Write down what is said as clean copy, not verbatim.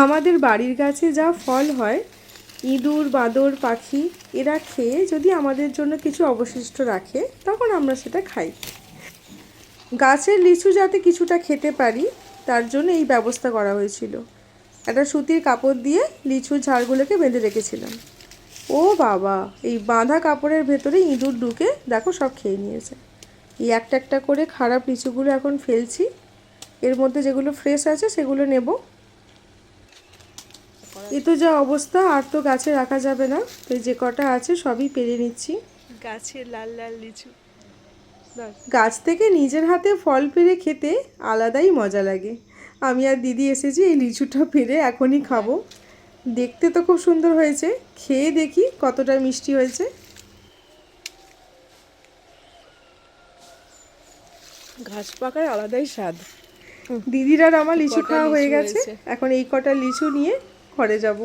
আমাদের বাড়ির গাছে যা ফল হয়, ইঁদুর বাঁদর পাখি এরা খেয়ে যদি আমাদের জন্য কিছু অবশিষ্ট রাখে তখন আমরা সেটা খাই। গাছের লিচু যাতে কিছুটা খেতে পারি তার জন্য এই ব্যবস্থা করা হয়েছিল। একটা সুতির কাপড় দিয়ে লিচুর ঝাড়গুলোকে বেঁধে রেখেছিলাম। ও বাবা, এই বাঁধা কাপড়ের ভেতরে ইঁদুর ঢুকে দেখো সব খেয়ে নিয়েছে। এই একটা একটা করে খারাপ লিচুগুলো এখন ফেলছি, এর মধ্যে যেগুলো ফ্রেশ আছে সেগুলো নেব। এ তো যা অবস্থা, আর তো গাছে রাখা যাবে না, তো যে কটা আছে সবই পেরে নিচ্ছি। গাছের লাল লাল লিচু। গাছ থেকে নিজের হাতে ফল পেড়ে খেতে আলাদাই মজা লাগে। আমি আর দিদি এসেছি এই লিচুটা পেড়ে এখনই খাবো। দেখতে তো খুব সুন্দর হয়েছে, খেয়ে দেখি কতটা মিষ্টি হয়েছে। ঘাস পাকার আলাদাই স্বাদ। দিদির আর আমার লিচু কটা খাওয়া হয়ে লিচু গেছে, হয়েছে। এখন এই কটা লিচু নিয়ে ঘরে যাব।